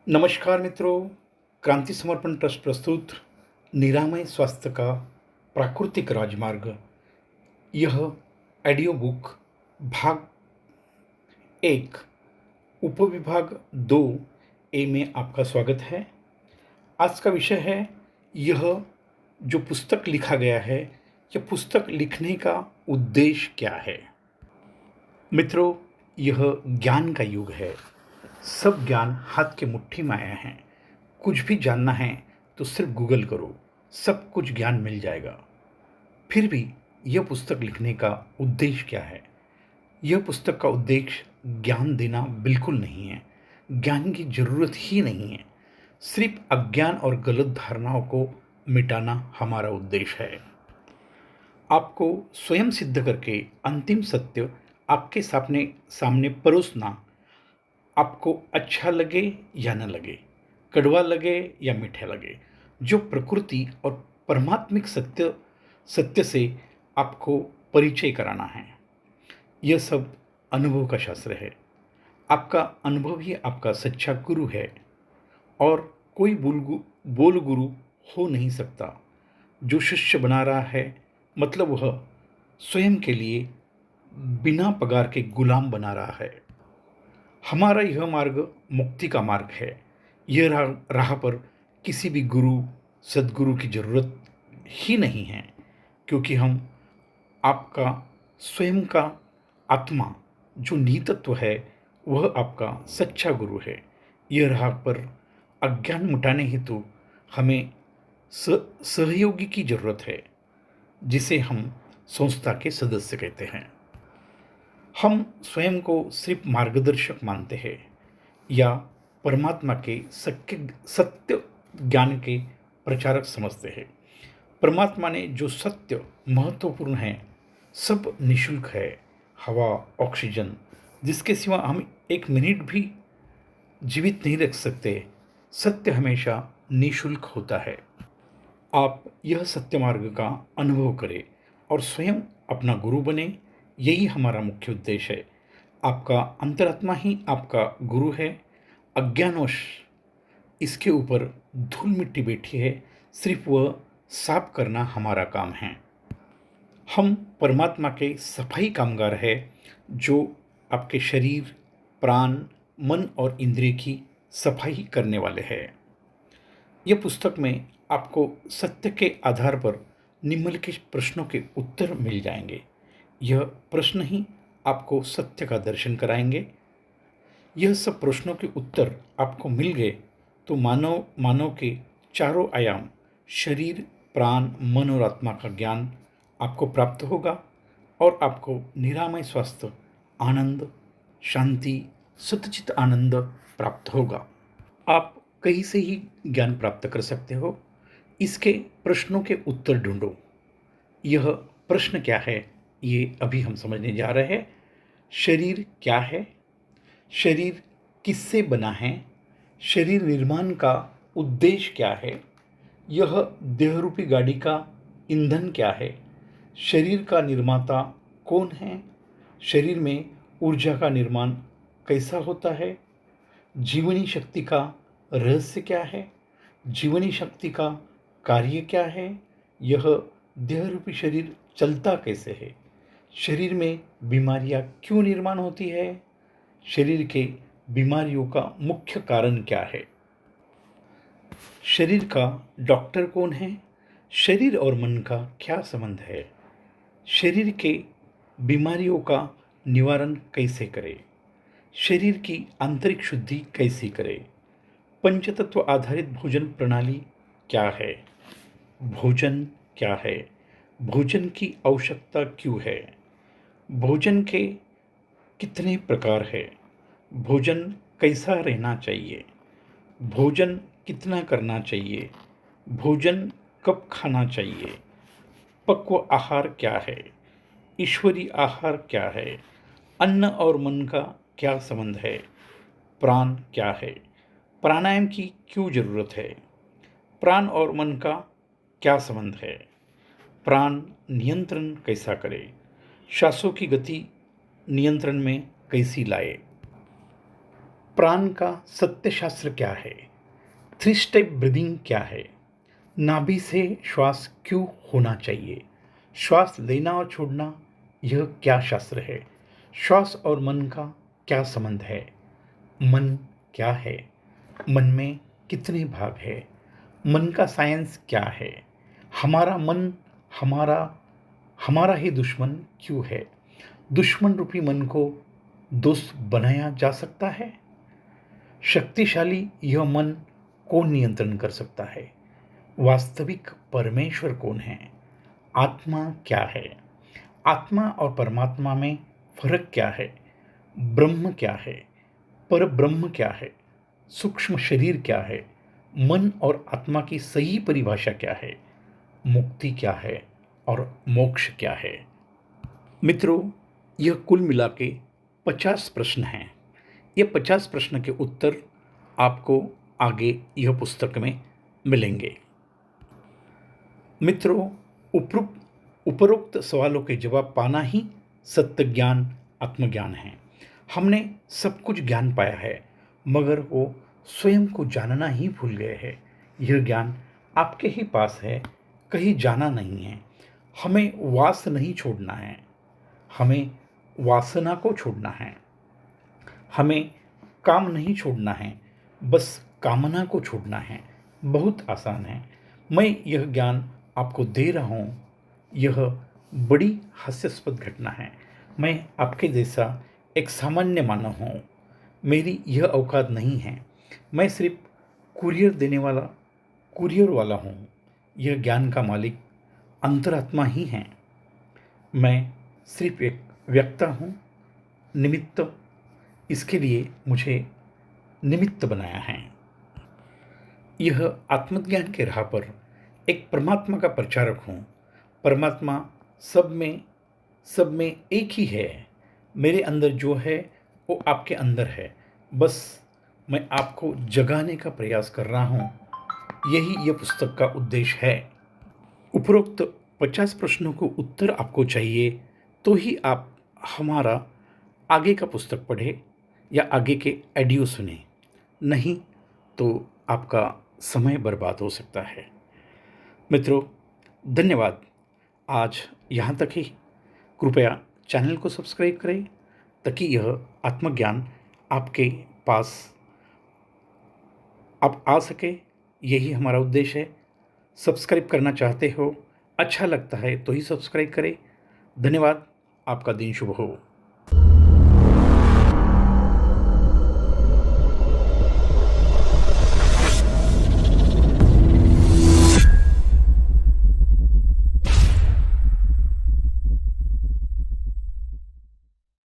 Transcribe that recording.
नमस्कार मित्रों, क्रांति समर्पण ट्रस्ट प्रस्तुत निरामय स्वास्थ्य का प्राकृतिक राजमार्ग, यह ऑडियो बुक भाग 1 उपविभाग 2 ए में आपका स्वागत है। आज का विषय है, यह जो पुस्तक लिखा गया है, यह पुस्तक लिखने का उद्देश्य क्या है। मित्रों, यह ज्ञान का युग है। सब ज्ञान हाथ के मुट्ठी में आया है। कुछ भी जानना है तो सिर्फ गूगल करो, सब कुछ ज्ञान मिल जाएगा। फिर भी यह पुस्तक लिखने का उद्देश्य क्या है? यह पुस्तक का उद्देश्य ज्ञान देना बिल्कुल नहीं है। ज्ञान की जरूरत ही नहीं है। सिर्फ अज्ञान और गलत धारणाओं को मिटाना हमारा उद्देश्य है। आपको स्वयं सिद्ध करके अंतिम सत्य आपके सामने सामने परोसना, आपको अच्छा लगे या न लगे, कड़वा लगे या मीठा लगे, जो प्रकृति और परमात्मिक सत्य से आपको परिचय कराना है। यह सब अनुभव का शास्त्र है। आपका अनुभव ही आपका सच्चा गुरु है और कोई बोल गुरु हो नहीं सकता। जो शिष्य बना रहा है, मतलब वह स्वयं के लिए बिना पगार के गुलाम बना रहा है। हमारा यह मार्ग मुक्ति का मार्ग है। यह राह पर किसी भी गुरु सद्गुरु की जरूरत ही नहीं है, क्योंकि हम आपका स्वयं का आत्मा जो नितत्व है, वह आपका सच्चा गुरु है। यह राह पर अज्ञान मिटाने हेतु हमें सहयोगी की जरूरत है, जिसे हम संस्था के सदस्य कहते हैं। हम स्वयं को सिर्फ मार्गदर्शक मानते हैं या परमात्मा के सत्य ज्ञान के प्रचारक समझते हैं। परमात्मा ने जो सत्य महत्वपूर्ण है, सब निःशुल्क है। हवा, ऑक्सीजन, जिसके सिवा हम एक मिनट भी जीवित नहीं रख सकते। सत्य हमेशा निःशुल्क होता है। आप यह सत्य मार्ग का अनुभव करें और स्वयं अपना गुरु बने। यही हमारा मुख्य उद्देश्य है। आपका अंतरात्मा ही आपका गुरु है। अज्ञानवश इसके ऊपर धूल मिट्टी बैठी है, सिर्फ वह साफ करना हमारा काम है। हम परमात्मा के सफाई कामगार है, जो आपके शरीर, प्राण, मन और इंद्रिय की सफाई करने वाले हैं। यह पुस्तक में आपको सत्य के आधार पर निम्नलिखित प्रश्नों के उत्तर मिल जाएंगे। यह प्रश्न ही आपको सत्य का दर्शन कराएंगे। यह सब प्रश्नों के उत्तर आपको मिल गए तो मानव के चारों आयाम, शरीर, प्राण, मन और आत्मा का ज्ञान आपको प्राप्त होगा और आपको निरामय स्वास्थ्य, आनंद, शांति, सतचित आनंद प्राप्त होगा। आप कहीं से ही ज्ञान प्राप्त कर सकते हो। इसके प्रश्नों के उत्तर ढूंढो। यह प्रश्न क्या है, ये अभी हम समझने जा रहे हैं। शरीर क्या है? शरीर किससे बना है? शरीर निर्माण का उद्देश्य क्या है? यह देहरूपी गाड़ी का ईंधन क्या है? शरीर का निर्माता कौन है? शरीर में ऊर्जा का निर्माण कैसा होता है? जीवनी शक्ति का रहस्य क्या है? जीवनी शक्ति का कार्य क्या है? यह देहरूपी शरीर चलता कैसे है? शरीर में बीमारियां क्यों निर्माण होती है? शरीर के बीमारियों का मुख्य कारण क्या है? शरीर का डॉक्टर कौन है? शरीर और मन का क्या संबंध है? शरीर के बीमारियों का निवारण कैसे करें? शरीर की आंतरिक शुद्धि कैसे करें? पंचतत्व आधारित भोजन प्रणाली क्या है? भोजन क्या है? भोजन की आवश्यकता क्यों है? भोजन के कितने प्रकार है? भोजन कैसा रहना चाहिए? भोजन कितना करना चाहिए? भोजन कब खाना चाहिए? पक्व आहार क्या है? ईश्वरी आहार क्या है? अन्न और मन का क्या संबंध है? प्राण क्या है? प्राणायाम की क्यों जरूरत है? प्राण और मन का क्या संबंध है? प्राण नियंत्रण कैसा करे, श्वासों की गति नियंत्रण में कैसी लाए, प्राण का सत्य शास्त्र क्या है, 3 स्टेप ब्रीदिंग क्या है, नाभि से श्वास क्यों होना चाहिए, श्वास लेना और छोड़ना यह क्या शास्त्र है, श्वास और मन का क्या संबंध है, मन क्या है, मन में कितने भाग है, मन का साइंस क्या है, हमारा मन हमारा हमारा ही दुश्मन क्यों है, दुश्मन रूपी मन को दोस्त बनाया जा सकता है, शक्तिशाली यह मन कौन नियंत्रण कर सकता है, वास्तविक परमेश्वर कौन है, आत्मा क्या है, आत्मा और परमात्मा में फर्क क्या है, ब्रह्म क्या है, पर ब्रह्म क्या है, सूक्ष्म शरीर क्या है, मन और आत्मा की सही परिभाषा क्या है, मुक्ति क्या है और मोक्ष क्या है। मित्रों, यह कुल मिला के 50 प्रश्न हैं। ये 50 प्रश्न के उत्तर आपको आगे यह पुस्तक में मिलेंगे। मित्रों, उपरोक्त सवालों के जवाब पाना ही सत्य ज्ञान आत्मज्ञान है। हमने सब कुछ ज्ञान पाया है, मगर वो स्वयं को जानना ही भूल गए हैं। यह ज्ञान आपके ही पास है, कहीं जाना नहीं है। हमें वास नहीं छोड़ना है, हमें वासना को छोड़ना है। हमें काम नहीं छोड़ना है, बस कामना को छोड़ना है। बहुत आसान है। मैं यह ज्ञान आपको दे रहा हूँ। यह बड़ी हास्यास्पद घटना है। मैं आपके जैसा एक सामान्य मानव हूँ। मेरी यह औकात नहीं है। मैं सिर्फ कुरियर वाला हूँ। यह ज्ञान का मालिक अंतरात्मा ही है। मैं सिर्फ एक व्यक्ता हूँ, निमित्त। इसके लिए मुझे निमित्त बनाया है। यह आत्मज्ञान के राह पर एक परमात्मा का प्रचारक हूँ। परमात्मा सब में एक ही है। मेरे अंदर जो है वो आपके अंदर है। बस मैं आपको जगाने का प्रयास कर रहा हूँ। यही यह पुस्तक का उद्देश्य है। उपरोक्त 50 प्रश्नों को उत्तर आपको चाहिए तो ही आप हमारा आगे का पुस्तक पढ़ें या आगे के ऑडियो सुने, नहीं तो आपका समय बर्बाद हो सकता है। मित्रों, धन्यवाद। आज यहाँ तक ही। कृपया चैनल को सब्सक्राइब करें ताकि यह आत्मज्ञान आपके पास आप आ सके। यही हमारा उद्देश्य है। सब्सक्राइब करना चाहते हो, अच्छा लगता है तो ही सब्सक्राइब करें। धन्यवाद। आपका दिन शुभ हो।